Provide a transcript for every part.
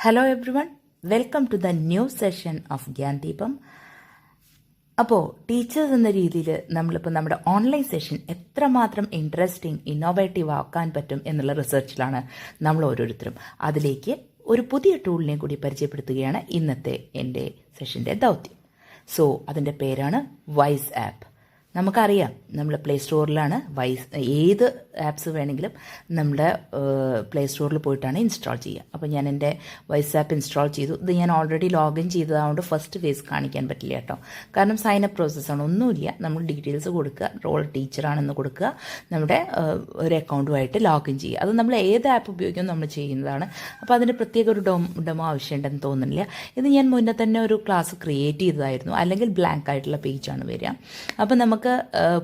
Hello everyone, welcome to the new session of Gyan Deepam. അപ്പോൾ teachers എന്ന രീതിയിൽ നമ്മളിപ്പോൾ നമ്മുടെ ഓൺലൈൻ സെഷൻ എത്രമാത്രം ഇൻട്രസ്റ്റിംഗ് ഇന്നോവേറ്റീവ് ആക്കാൻ പറ്റും എന്നുള്ള റിസർച്ചിലാണ് നമ്മൾ ഓരോരുത്തരും. അതിലേക്ക് ഒരു പുതിയ ടൂളിനെ കൂടി പരിചയപ്പെടുത്തുകയാണ് ഇന്നത്തെ എൻ്റെ സെഷൻ്റെ ദൗത്യം. സോ അതിൻ്റെ പേരാണ് വൈസ് ആപ്പ്. നമുക്കറിയാം, നമ്മൾ പ്ലേ സ്റ്റോറിലാണ് ഏത് ആപ്സ് വേണമെങ്കിലും നമ്മുടെ പ്ലേ സ്റ്റോറിൽ പോയിട്ടാണ് ഇൻസ്റ്റാൾ ചെയ്യുക. അപ്പോൾ ഞാൻ എൻ്റെ വൈസ് ആപ്പ് ഇൻസ്റ്റാൾ ചെയ്തു. ഇത് ഞാൻ ഓൾറെഡി ലോഗിൻ ചെയ്തതുകൊണ്ട് ഫസ്റ്റ് ഫേസ് കാണിക്കാൻ പറ്റില്ല കേട്ടോ, കാരണം സൈൻ അപ്പ് പ്രോസസ്സാണ്. ഒന്നുമില്ല, നമ്മൾ ഡീറ്റെയിൽസ് കൊടുക്കുക, റോൾ ടീച്ചറാണെന്ന് കൊടുക്കുക, നമ്മുടെ ഒരു അക്കൗണ്ടുമായിട്ട് ലോഗിൻ ചെയ്യുക. അത് നമ്മൾ ഏത് ആപ്പ് ഉപയോഗിക്കും നമ്മൾ ചെയ്യുന്നതാണ്. അപ്പോൾ അതിന് പ്രത്യേക ഒരു ഡെമോ ആവശ്യമുണ്ടെന്ന് തോന്നുന്നില്ല. ഇത് ഞാൻ മുന്നേ തന്നെ ഒരു ക്ലാസ് ക്രിയേറ്റ് ചെയ്തതായിരുന്നു, അല്ലെങ്കിൽ ബ്ലാങ്ക് ആയിട്ടുള്ള പേജാണ് വരിക. അപ്പോൾ നമുക്ക്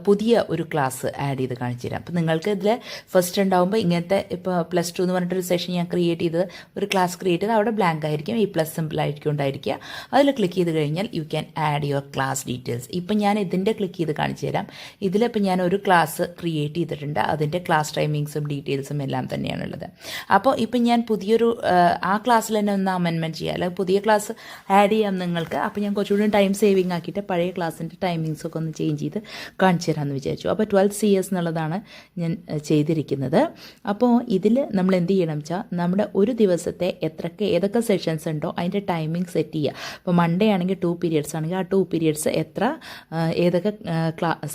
പുതിയ ഒരു ക്ലാസ് ആഡ് ചെയ്ത് കാണിച്ചു തരാം. അപ്പോൾ നിങ്ങൾക്ക് ഇതിൽ ഫസ്റ്റ് ഉണ്ടാകുമ്പോൾ ഇങ്ങനത്തെ ഇപ്പോൾ +2 എന്ന് പറഞ്ഞിട്ടൊരു സെഷൻ ഞാൻ ക്രിയേറ്റ് ചെയ്ത് ഒരു ക്ലാസ് ക്രിയേറ്റ് ചെയ്ത് അവിടെ ബ്ലാങ്ക് ആയിരിക്കും, ഈ പ്ലസ് സിമ്പിൾ ആയിരിക്കും ഉണ്ടായിരിക്കുക. അതിൽ ക്ലിക്ക് ചെയ്ത് കഴിഞ്ഞാൽ you can add your class details. ഇപ്പം ഞാൻ ഇതിൻ്റെ ക്ലിക്ക് ചെയ്ത് കാണിച്ചു തരാം. ഇതിലിപ്പോൾ ഞാൻ ഒരു ക്ലാസ് ക്രിയേറ്റ് ചെയ്തിട്ടുണ്ട്, അതിൻ്റെ ക്ലാസ് ടൈമിങ്സും ഡീറ്റെയിൽസും എല്ലാം തന്നെയാണുള്ളത്. അപ്പോൾ ഇപ്പം ഞാൻ പുതിയൊരു ആ ക്ലാസ്സിൽ തന്നെ ഒന്ന് അമെൻമെൻറ്റ് ചെയ്യാം, അല്ലെങ്കിൽ പുതിയ ക്ലാസ് ആഡ് ചെയ്യാം നിങ്ങൾക്ക്. അപ്പോൾ ഞാൻ കുറച്ചുകൂടി ടൈം സേവിങ് ആക്കിയിട്ട് പഴയ ക്ലാസ്സിൻ്റെ ടൈമിങ്സൊക്കെ ഒന്ന് ചേഞ്ച് ചെയ്ത് കാണിച്ചു തരാമെന്ന് വിചാരിച്ചു. അപ്പോൾ 12 CS എന്നുള്ളതാണ് ഞാൻ ചെയ്തിരിക്കുന്നത്. അപ്പോൾ ഇതിൽ നമ്മൾ എന്ത് ചെയ്യണം വെച്ചാൽ, നമ്മുടെ ഒരു ദിവസത്തെ ഏതൊക്കെ സെഷൻസ് ഉണ്ടോ അതിൻ്റെ ടൈമിംഗ് സെറ്റ് ചെയ്യുക. ഇപ്പോൾ മൺഡേ ആണെങ്കിൽ 2 പീരിയഡ്സ് ആണെങ്കിൽ ആ 2 പീരിയഡ്സ് ഏതൊക്കെ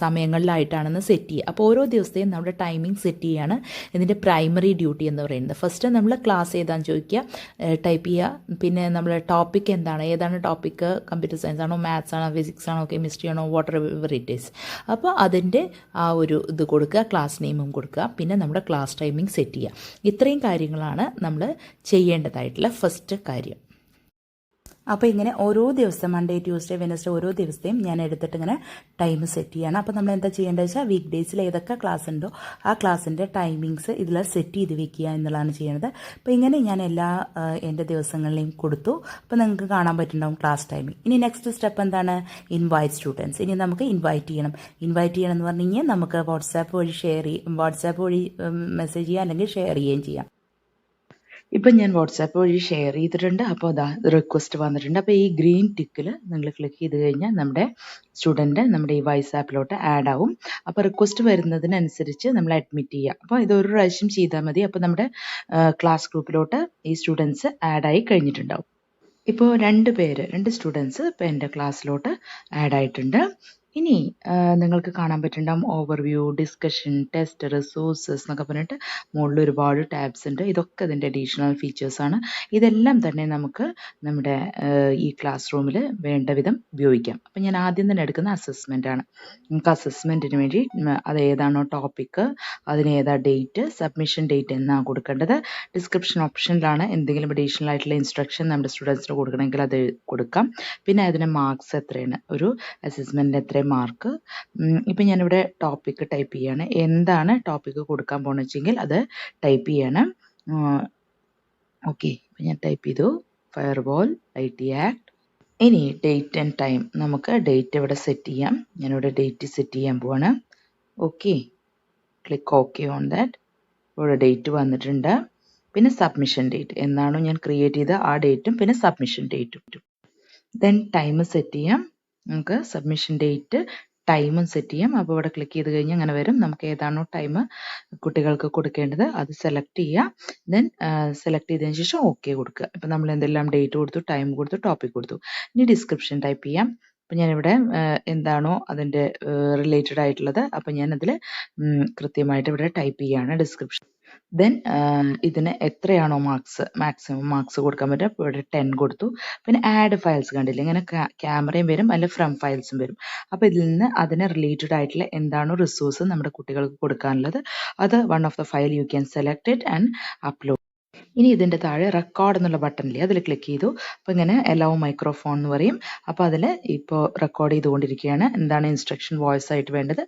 സമയങ്ങളിലായിട്ടാണെന്ന് സെറ്റ് ചെയ്യുക. അപ്പോൾ ഓരോ ദിവസത്തെയും നമ്മുടെ ടൈമിംഗ് സെറ്റ് ചെയ്യുകയാണ് ഇതിൻ്റെ പ്രൈമറി ഡ്യൂട്ടി എന്ന് പറയുന്നത്. ഫസ്റ്റ് നമ്മൾ ക്ലാസ് ഏതാണെന്ന് ചോദിക്കുക, ടൈപ്പ് ചെയ്യുക. പിന്നെ നമ്മൾ ടോപ്പിക് ഏതാണ് ടോപ്പിക്ക്, കമ്പ്യൂട്ടർ സയൻസ് ആണോ, മാത്സ് ആണോ, ഫിസിക്സ് ആണോ, കെമിസ്ട്രി ആണോ, വാട്ടർ എവർ ഇറ്റ് ഈസ്. അപ്പോൾ അതിൻ്റെ ആ ഒരു ഇത് കൊടുക്കുക, ക്ലാസ് നെയിമും കൊടുക്കുക, പിന്നെ നമ്മുടെ ക്ലാസ് ടൈമിംഗ് സെറ്റ് ചെയ്യുക. ഇത്രയും കാര്യങ്ങളാണ് നമ്മൾ ചെയ്യേണ്ടതായിട്ടുള്ള ഫസ്റ്റ് കാര്യം. അപ്പോൾ ഇങ്ങനെ ഓരോ ദിവസം മൺഡേ, ട്യൂസ്ഡേ, വെനസ്ഡേ ഓരോ ദിവസത്തെയും ഞാൻ എടുത്തിട്ട് ഇങ്ങനെ ടൈം സെറ്റ് ചെയ്യണം. അപ്പോൾ നമ്മൾ എന്താ ചെയ്യേണ്ടത് വെച്ചാൽ, വീക്ക് ഡേയ്സിൽ ഏതൊക്കെ ക്ലാസ് ഉണ്ടോ ആ ക്ലാസ്സിൻ്റെ ടൈമിങ്സ് ഇതിൽ സെറ്റ് ചെയ്ത് വെക്കുക എന്നുള്ളതാണ് ചെയ്യുന്നത്. അപ്പോൾ ഇങ്ങനെ ഞാൻ എല്ലാ എൻ്റെ ദിവസങ്ങളിലെയും കൊടുത്തു. അപ്പോൾ നിങ്ങൾക്ക് കാണാൻ പറ്റുന്നുണ്ടാവും ക്ലാസ് ടൈമിംഗ്. ഇനി നെക്സ്റ്റ് സ്റ്റെപ്പ് എന്താണ്, ഇൻവൈറ്റ് സ്റ്റുഡൻസ്. ഇനി നമുക്ക് ഇൻവൈറ്റ് ചെയ്യണം എന്ന് പറഞ്ഞു കഴിഞ്ഞാൽ നമുക്ക് വാട്സാപ്പ് വഴി മെസ്സേജ് ചെയ്യാം, അല്ലെങ്കിൽ ഷെയർ ചെയ്യുകയും ചെയ്യാം. ഇപ്പം ഞാൻ വാട്സാപ്പ് വഴി ഷെയർ ചെയ്തിട്ടുണ്ട്. അപ്പോൾ അതാ റിക്വസ്റ്റ് വന്നിട്ടുണ്ട്. അപ്പോൾ ഈ ഗ്രീൻ ടിക്കിൽ നിങ്ങൾ ക്ലിക്ക് ചെയ്ത് കഴിഞ്ഞാൽ നമ്മുടെ സ്റ്റുഡൻറ്റ് നമ്മുടെ ഈ വൈസ് ആപ്പിലോട്ട് ആഡ് ആവും. അപ്പോൾ റിക്വസ്റ്റ് വരുന്നതിനനുസരിച്ച് നമ്മൾ അഡ്മിറ്റ് ചെയ്യുക. അപ്പോൾ ഇതൊരു പ്രാവശ്യം ചെയ്താൽ മതി. അപ്പോൾ നമ്മുടെ ക്ലാസ് ഗ്രൂപ്പിലോട്ട് ഈ സ്റ്റുഡൻസ് ആഡായി കഴിഞ്ഞിട്ടുണ്ടാവും. ഇപ്പോൾ 2 സ്റ്റുഡൻസ് ഇപ്പോൾ എൻ്റെ ക്ലാസ്സിലോട്ട് ആഡ് ആയിട്ടുണ്ട്. ഇനി നിങ്ങൾക്ക് കാണാൻ പറ്റുന്നുണ്ടാവും ഓവർവ്യൂ, ഡിസ്കഷൻ, ടെസ്റ്റ്, റിസോഴ്സസ് എന്നൊക്കെ പറഞ്ഞിട്ട് മുകളിൽ ഒരുപാട് ടാബ്സ് ഉണ്ട്. ഇതൊക്കെ ഇതിൻ്റെ അഡീഷണൽ ഫീച്ചേഴ്സാണ്. ഇതെല്ലാം തന്നെ നമുക്ക് നമ്മുടെ ഈ ക്ലാസ് റൂമിൽ വേണ്ട വിധം ഉപയോഗിക്കാം. അപ്പം ഞാൻ ആദ്യം തന്നെ എടുക്കുന്ന അസസ്മെൻ്റ് ആണ്. നമുക്ക് അസസ്മെൻറ്റിന് വേണ്ടി അത് ഏതാണോ ടോപ്പിക്ക്, അതിന് ഏതാ ഡേറ്റ്, സബ്മിഷൻ ഡേറ്റ് എന്നാണ് കൊടുക്കേണ്ടത്. ഡിസ്ക്രിപ്ഷൻ ഓപ്ഷനിലാണ് എന്തെങ്കിലും അഡീഷണൽ ആയിട്ടുള്ള ഇൻസ്ട്രക്ഷൻ നമ്മുടെ സ്റ്റുഡൻസിന് കൊടുക്കണമെങ്കിൽ അത് കൊടുക്കാം. പിന്നെ അതിന് മാർക്സ് എത്രയാണ്, ഒരു അസസ്മെൻറ്റിന് എത്ര മാർക്ക്. ഇപ്പം ഞാനിവിടെ ടോപ്പിക്ക് ടൈപ്പ് ചെയ്യാണ്. എന്താണ് ടോപ്പിക്ക് കൊടുക്കാൻ പോകുന്നത് വെച്ചെങ്കിൽ അത് ടൈപ്പ് ചെയ്യണം. ഓക്കെ, ഇപ്പം ഞാൻ ടൈപ്പ് ചെയ്തു, ഫയർവാൾ IT ആക്ട്. ഇനി ഡേറ്റ് ആൻഡ് ടൈം, നമുക്ക് ഡേറ്റ് ഇവിടെ സെറ്റ് ചെയ്യാം. ഞാനിവിടെ ഡേറ്റ് സെറ്റ് ചെയ്യാൻ പോവാണ്. Okay, click okay on that. ഇവിടെ ഡേറ്റ് വന്നിട്ടുണ്ട്. പിന്നെ സബ്മിഷൻ ഡേറ്റ്, എന്നാണോ ഞാൻ ക്രിയേറ്റ് ചെയ്ത ആ ഡേറ്റും പിന്നെ സബ്മിഷൻ ഡേറ്റും. ദെൻ ടൈം സെറ്റ് ചെയ്യാം. നമുക്ക് സബ്മിഷൻ ഡേറ്റ് ടൈമും സെറ്റ് ചെയ്യാം. അപ്പോൾ ഇവിടെ ക്ലിക്ക് ചെയ്ത് കഴിഞ്ഞാൽ അങ്ങനെ വരും. നമുക്ക് ഏതാണോ ടൈം കുട്ടികൾക്ക് കൊടുക്കേണ്ടത് അത് സെലക്ട് ചെയ്യുക. ദെൻ സെലക്ട് ചെയ്തതിന് ശേഷം ഓക്കെ കൊടുക്കുക. ഇപ്പം നമ്മൾ എന്തെല്ലാം ഡേറ്റ് കൊടുത്തു, ടൈം കൊടുത്തു, ടോപ്പിക് കൊടുത്തു. ഇനി ഡിസ്ക്രിപ്ഷൻ ടൈപ്പ് ചെയ്യാം. അപ്പം ഞാനിവിടെ എന്താണോ അതിൻ്റെ റിലേറ്റഡ് ആയിട്ടുള്ളത്, അപ്പം ഞാനതിൽ കൃത്യമായിട്ട് ഇവിടെ ടൈപ്പ് ചെയ്യുകയാണ് ഡിസ്ക്രിപ്ഷൻ. ദെൻ ഇതിന് എത്രയാണോ മാക്സിമം മാർക്സ് കൊടുക്കാൻ പറ്റുക, അപ്പോൾ ഇവിടെ 10 കൊടുത്തു. പിന്നെ ആഡ് ഫയൽസ് കണ്ടില്ല, ഇങ്ങനെ ക്യാമറയും വരും, അല്ല ഫ്രം ഫയൽസും വരും. അപ്പോൾ ഇതിൽ നിന്ന് അതിന് റിലേറ്റഡ് ആയിട്ടുള്ള എന്താണോ റിസോഴ്സ് നമ്മുടെ കുട്ടികൾക്ക് കൊടുക്കാനുള്ളത്, അത് one of the file you can select it and upload. ഇനി ഇതിൻ്റെ താഴെ റെക്കോർഡ് എന്നുള്ള ബട്ടണില്ലേ, അതിൽ ക്ലിക്ക് ചെയ്തു. അപ്പോൾ ഇങ്ങനെ അലൗ മൈക്രോഫോൺ എന്ന് പറയും. അപ്പോൾ അതിൽ ഇപ്പോൾ റെക്കോർഡ് ചെയ്തുകൊണ്ടിരിക്കുകയാണ്. എന്താണ് ഇൻസ്ട്രക്ഷൻ വോയിസ് ആയിട്ട് വേണ്ടത്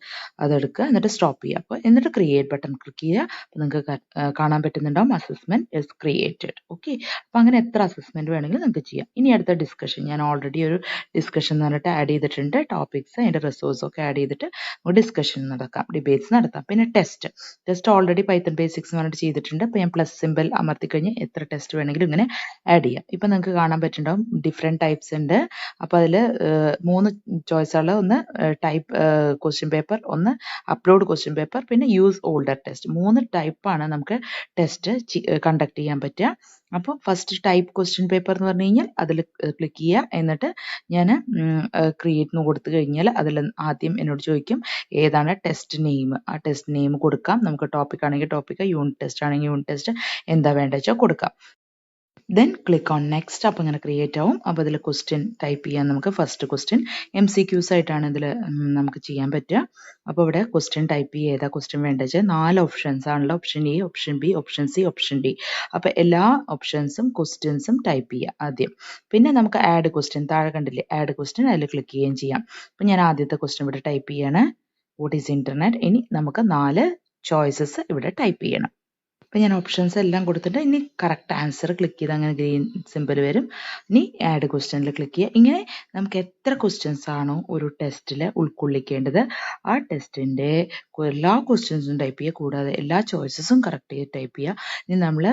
അതെടുക്കുക, എന്നിട്ട് സ്റ്റോപ്പ് ചെയ്യുക. അപ്പോൾ എന്നിട്ട് ക്രിയേറ്റ് ബട്ടൺ ക്ലിക്ക് ചെയ്യുക. അപ്പോൾ നിങ്ങൾക്ക് കാണാൻ പറ്റുന്നുണ്ടാവും അസസ്മെൻറ്റ് ഇസ് ക്രിയേറ്റഡ്. ഓക്കെ, അപ്പോൾ അങ്ങനെ എത്ര അസസ്മെൻറ്റ് വേണമെങ്കിലും നമുക്ക് ചെയ്യാം. ഇനി അടുത്ത ഡിസ്കഷൻ, ഞാൻ ഓൾറെഡി ഒരു ഡിസ്കഷൻ എന്ന് പറഞ്ഞിട്ട് ആഡ് ചെയ്തിട്ടുണ്ട്. ടോപ്പിക്സ് അതിൻ്റെ റിസോഴ്സൊക്കെ ആഡ് ചെയ്തിട്ട് ഡിസ്കഷൻ നടക്കാം, ഡിബേറ്റ്സ് നടത്താം. പിന്നെ ടെസ്റ്റ് ഓൾറെഡി പൈത്തൺ ബേസിക്സ് എന്ന് പറഞ്ഞിട്ട് ചെയ്തിട്ടുണ്ട്. അപ്പോൾ ഞാൻ പ്ലസ് സിമ്പിൾ അമർത്തിക്കഴിഞ്ഞ് എത്ര ടെസ്റ്റ് വേണമെങ്കിലും ഇങ്ങനെ ആഡ് ചെയ്യാം. ഇപ്പം നിങ്ങൾക്ക് കാണാൻ പറ്റുന്നുണ്ടാവും ഡിഫറെൻറ്റ് ടൈപ്സ് ഉണ്ട്. അപ്പോൾ അതിൽ 3 ചോയ്സുകൾ, ഒന്ന് ടൈപ്പ് ക്വസ്റ്റ്യൻ പേപ്പർ, ഒന്ന് അപ്ലോഡ് ക്വസ്റ്റ്യൻ പേപ്പർ, പിന്നെ യൂസ് ഓൾഡർ ടെസ്റ്റ്. 3 ടൈപ്പാണ് നമുക്ക് ടെസ്റ്റ് കണ്ടക്ട് ചെയ്യാൻ പറ്റുക. അപ്പോൾ ഫസ്റ്റ് ടൈപ്പ് ക്വസ്റ്റ്യൻ പേപ്പർ എന്ന് പറഞ്ഞു കഴിഞ്ഞാൽ അതിൽ ക്ലിക്ക് ചെയ്യുക. എന്നിട്ട് ഞാൻ ക്രിയേറ്റ് എന്ന് കൊടുത്തു കഴിഞ്ഞാൽ അതിൽ ആദ്യം എന്നോട് ചോദിക്കും ഏതാണ് ടെസ്റ്റ് നെയിം. ആ ടെസ്റ്റ് നെയിം കൊടുക്കാം. നമുക്ക് ടോപ്പിക് ആണെങ്കിൽ ടോപ്പിക്, യൂണിറ്റ് ടെസ്റ്റ് ആണെങ്കിൽ യൂണിറ്റ് ടെസ്റ്റ്, എന്താ വേണ്ടത് വെച്ചാൽ കൊടുക്കാം. Then click on next. അപ്പോൾ ഇങ്ങനെ ക്രിയേറ്റ് ആവും. അപ്പോൾ ഇതിൽ ക്വസ്റ്റ്യൻ ടൈപ്പ് ചെയ്യാൻ നമുക്ക് ഫസ്റ്റ് ക്വസ്റ്റ്യൻ MCQs ആയിട്ടാണ് ഇതിൽ നമുക്ക് ചെയ്യാൻ പറ്റുക. അപ്പോൾ ഇവിടെ ക്വസ്റ്റ്യൻ ടൈപ്പ് ചെയ്യുക. ഏതാ ക്വസ്റ്റ്യൻ വേണ്ടത് വെച്ചാൽ 4 ഓപ്ഷൻസ് ആണല്ലോ, option A, option B, option C, option D. അപ്പോൾ എല്ലാ ഓപ്ഷൻസും ക്വസ്റ്റ്യൻസും ടൈപ്പ് ചെയ്യുക ആദ്യം. പിന്നെ നമുക്ക് ആഡ് ക്വസ്റ്റ്യൻ, താഴെ കണ്ടില്ലേ ആഡ് ക്വസ്റ്റ്യൻ, അതിൽ ക്ലിക്ക് ചെയ്യുകയും ചെയ്യാം. അപ്പോൾ ഞാൻ ആദ്യത്തെ ക്വസ്റ്റ്യൻ ഇവിടെ ടൈപ്പ് ചെയ്യാണ്, വാട്ട് ഈസ് ഇൻ്റർനെറ്റ്. ഇനി നമുക്ക് 4 ചോയ്സസ് ഇവിടെ ടൈപ്പ് ചെയ്യണം. അപ്പോൾ ഞാൻ ഓപ്ഷൻസ് എല്ലാം കൊടുത്തിട്ട് ഇനി കറക്റ്റ് ആൻസർ ക്ലിക്ക് ചെയ്ത് അങ്ങനെ ഗ്രീൻ സിമ്പിൾ വരും. ഇനി ആഡ് ക്വസ്റ്റ്യനിൽ ക്ലിക്ക് ചെയ്യുക. ഇങ്ങനെ നമുക്ക് എത്ര ക്വസ്റ്റ്യൻസ് ആണോ ഒരു ടെസ്റ്റിൽ ഉൾക്കൊള്ളിക്കേണ്ടത് ആ ടെസ്റ്റിൻ്റെ എല്ലാ ക്വസ്റ്റ്യൻസും ടൈപ്പ് ചെയ്യുക. കൂടാതെ എല്ലാ ചോയ്സസും കറക്റ്റ് ചെയ്ത് ടൈപ്പ് ചെയ്യുക. ഇനി നമ്മൾ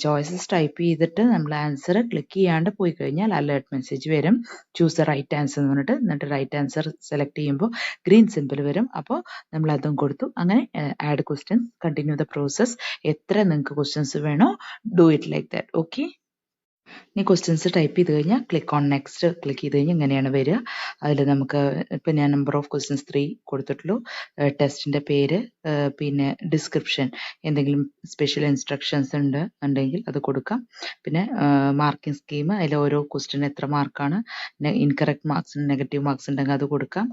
ചോയ്സസ് ടൈപ്പ് ചെയ്തിട്ട് നമ്മൾ ആൻസർ ക്ലിക്ക് ചെയ്യാണ്ട് പോയി കഴിഞ്ഞാൽ അലേർട്ട് മെസ്സേജ് വരും, ചൂസ് എ റൈറ്റ് ആൻസർ എന്ന് പറഞ്ഞിട്ട്. എന്നിട്ട് റൈറ്റ് ആൻസർ സെലക്ട് ചെയ്യുമ്പോൾ ഗ്രീൻ സിമ്പിൾ വരും. അപ്പോൾ നമ്മൾ അതും കൊടുത്തു. അങ്ങനെ add questions, continue the process. എത്ര നിങ്ങൾക്ക് ക്വസ്റ്റ്യൻസ് വേണോ do it like that. Okay, ഇനി ക്വസ്റ്റ്യൻസ് ടൈപ്പ് ചെയ്ത് കഴിഞ്ഞാൽ ക്ലിക്ക് ഓൺ നെക്സ്റ്റ് ക്ലിക്ക് ചെയ്ത് കഴിഞ്ഞാൽ ഇങ്ങനെയാണ് വരിക. അതിൽ നമുക്ക് ഇപ്പം ഞാൻ നമ്പർ ഓഫ് ക്വസ്റ്റ്യൻസ് 3 കൊടുത്തിട്ടുള്ളൂ. ടെസ്റ്റിൻ്റെ പേര്, പിന്നെ ഡിസ്ക്രിപ്ഷൻ, എന്തെങ്കിലും സ്പെഷ്യൽ ഇൻസ്ട്രക്ഷൻസ് ഉണ്ടെങ്കിൽ അത് കൊടുക്കാം. പിന്നെ മാർക്കിംഗ് സ്കീം, അതിൽ ഓരോ ക്വസ്റ്റ്യൻ എത്ര മാർക്കാണ്, ഇൻകറക്റ്റ് മാർക്സ്, നെഗറ്റീവ് മാർക്സ് ഉണ്ടെങ്കിൽ അത് കൊടുക്കാം.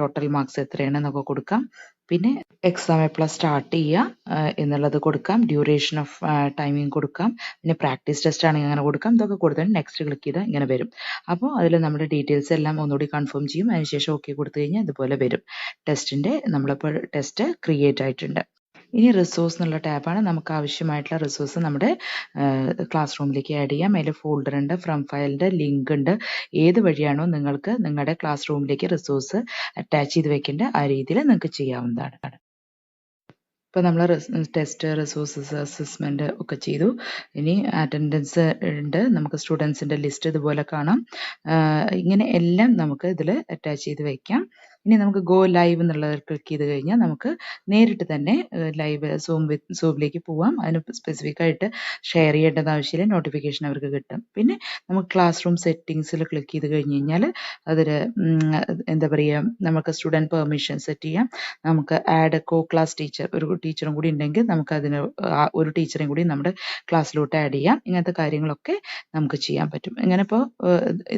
ടോട്ടൽ മാർക്സ് എത്രയാണെന്നൊക്കെ കൊടുക്കാം. പിന്നെ എക്സാം എപ്പോഴാണ് സ്റ്റാർട്ട് ചെയ്യുക എന്നുള്ളത് കൊടുക്കാം. ഡ്യൂറേഷൻ ഓഫ് ടൈമിംഗ് കൊടുക്കാം. പിന്നെ പ്രാക്ടീസ് ടെസ്റ്റ് ആണെങ്കിൽ അങ്ങനെ കൊടുക്കാം. ഇതൊക്കെ കൊടുത്തിട്ട് നെക്സ്റ്റ് ക്ലിക്ക് ചെയ്താൽ ഇങ്ങനെ വരും. അപ്പോൾ അതിൽ നമ്മുടെ ഡീറ്റെയിൽസ് എല്ലാം ഒന്നുകൂടി കൺഫേം ചെയ്യും. അതിനുശേഷം ഓക്കെ കൊടുത്തു കഴിഞ്ഞാൽ ഇതുപോലെ വരും. നമ്മളിപ്പോൾ ടെസ്റ്റ് ക്രിയേറ്റ് ആയിട്ടുണ്ട്. ഇനി റിസോഴ്സ് എന്നുള്ള ടാബാണ്. നമുക്ക് ആവശ്യമായിട്ടുള്ള റിസോഴ്സ് നമ്മുടെ ക്ലാസ് റൂമിലേക്ക് ആഡ് ചെയ്യാം. അതിൽ ഫോൾഡർ ഉണ്ട്, ഫ്രം ഫയലിൻ്റെ ലിങ്ക് ഉണ്ട്. ഏത് വഴിയാണോ നിങ്ങൾക്ക് നിങ്ങളുടെ ക്ലാസ് റൂമിലേക്ക് റിസോഴ്സ് അറ്റാച്ച് ചെയ്ത് വെക്കേണ്ട ആ രീതിയിൽ നിങ്ങൾക്ക് ചെയ്യാവുന്നതാണ്. ഇപ്പോൾ നമ്മൾ ടെസ്റ്റ്, റിസോഴ്സസ്, അസസ്മെൻറ്റ് ഒക്കെ ചെയ്തു. ഇനി അറ്റൻഡൻസ് ഉണ്ട്, നമുക്ക് സ്റ്റുഡൻസിൻ്റെ ലിസ്റ്റ് ഇതുപോലെ കാണാം. ഇങ്ങനെ എല്ലാം നമുക്ക് ഇതിൽ അറ്റാച്ച് ചെയ്ത് വയ്ക്കാം. ഇനി നമുക്ക് ഗോ ലൈവ് എന്നുള്ളത് ക്ലിക്ക് ചെയ്ത് കഴിഞ്ഞാൽ നമുക്ക് നേരിട്ട് തന്നെ ലൈവ് സൂമിലേക്ക് പോവാം. അതിന് സ്പെസിഫിക് ആയിട്ട് ഷെയർ ചെയ്യേണ്ടത് ആവശ്യമില്ല, നോട്ടിഫിക്കേഷൻ അവർക്ക് കിട്ടും. പിന്നെ നമുക്ക് ക്ലാസ് റൂം സെറ്റിങ്സിൽ ക്ലിക്ക് ചെയ്ത് കഴിഞ്ഞ് കഴിഞ്ഞാൽ അതിൽ എന്താ പറയുക, നമുക്ക് സ്റ്റുഡൻറ്റ് പെർമിഷൻ സെറ്റ് ചെയ്യാം. നമുക്ക് ആഡ് കോ ക്ലാസ് ടീച്ചർ, ഒരു ടീച്ചറും കൂടി ഉണ്ടെങ്കിൽ നമുക്ക് അതിന് ഒരു ടീച്ചറേയും കൂടി നമ്മുടെ ക്ലാസ്സിലോട്ട് ആഡ് ചെയ്യാം. ഇങ്ങനത്തെ കാര്യങ്ങളൊക്കെ നമുക്ക് ചെയ്യാൻ പറ്റും. ഇങ്ങനെ ഇപ്പോൾ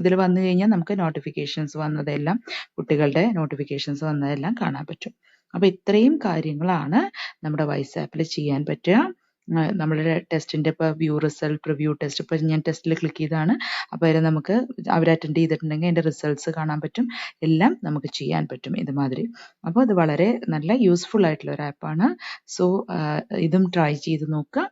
ഇതിൽ വന്നു കഴിഞ്ഞാൽ നമുക്ക് നോട്ടിഫിക്കേഷൻസ് വന്നതെല്ലാം, കുട്ടികളുടെ നോട്ടിഫിക്കേഷൻസ് വന്നതെല്ലാം കാണാൻ പറ്റും. അപ്പോൾ ഇത്രയും കാര്യങ്ങളാണ് നമ്മുടെ വൈസ് ആപ്പിൽ ചെയ്യാൻ പറ്റുക. നമ്മളുടെ ടെസ്റ്റിൻ്റെ ഇപ്പോൾ വ്യൂ റിസൾട്ട്, റിവ്യൂ ടെസ്റ്റ്, ഇപ്പോൾ ഞാൻ ടെസ്റ്റിൽ ക്ലിക്ക് ചെയ്താണ്. അപ്പോൾ അതിൽ നമുക്ക് അവർ അറ്റൻഡ് ചെയ്തിട്ടുണ്ടെങ്കിൽ അതിൻ്റെ റിസൾട്ട്സ് കാണാൻ പറ്റും. എല്ലാം നമുക്ക് ചെയ്യാൻ പറ്റും ഇതുമാതിരി. അപ്പോൾ അത് വളരെ നല്ല യൂസ്ഫുൾ ആയിട്ടുള്ള ഒരു ആപ്പാണ്. സോ ഇതും ട്രൈ ചെയ്ത് നോക്കുക.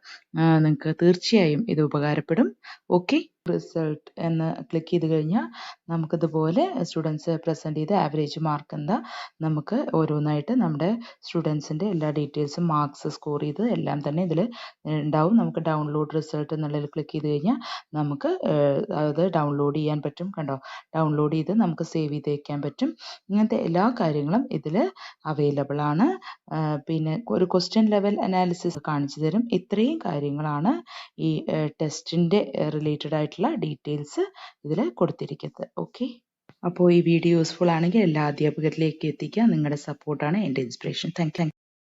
നിങ്ങൾക്ക് തീർച്ചയായും ഇത് ഉപകാരപ്പെടും. ഓക്കെ, റിസൾട്ട് എന്ന് ക്ലിക്ക് ചെയ്ത് കഴിഞ്ഞാൽ നമുക്കിതുപോലെ സ്റ്റുഡൻസ് പ്രസൻറ്റ് ചെയ്ത ആവറേജ് മാർക്ക് എന്താ, നമുക്ക് ഓരോന്നായിട്ട് നമ്മുടെ സ്റ്റുഡൻസിൻ്റെ എല്ലാ ഡീറ്റെയിൽസും, മാർക്സ് സ്കോർ ചെയ്ത് എല്ലാം തന്നെ ഇതിൽ ഉണ്ടാവും. നമുക്ക് ഡൗൺലോഡ് റിസൾട്ട് എന്നുള്ളതിൽ ക്ലിക്ക് ചെയ്ത് കഴിഞ്ഞാൽ നമുക്ക് അത് ഡൗൺലോഡ് ചെയ്യാൻ പറ്റും. കണ്ടോ, ഡൗൺലോഡ് ചെയ്ത് നമുക്ക് സേവ് ചെയ്ത് വയ്ക്കാൻ പറ്റും. ഇങ്ങനത്തെ എല്ലാ കാര്യങ്ങളും ഇതിൽ അവൈലബിൾ ആണ്. പിന്നെ ഒരു ക്വസ്റ്റ്യൻ ലെവൽ അനാലിസിസ് കാണിച്ചു തരും. ഇത്രയും കാര്യങ്ങളാണ് ഈ ടെസ്റ്റിൻ്റെ റിലേറ്റഡ് ആയിട്ടുള്ള ഡീറ്റെയിൽസ് ഇതിൽ കൊടുത്തിരിക്കുന്നത്. ഓക്കെ, അപ്പോൾ ഈ വീഡിയോ യൂസ്ഫുൾ ആണെങ്കിൽ എല്ലാ അധ്യാപകരിലേക്ക് എത്തിക്കുക. നിങ്ങളുടെ സപ്പോർട്ടാണ് എൻ്റെ ഇൻസ്പിറേഷൻ. Thank you.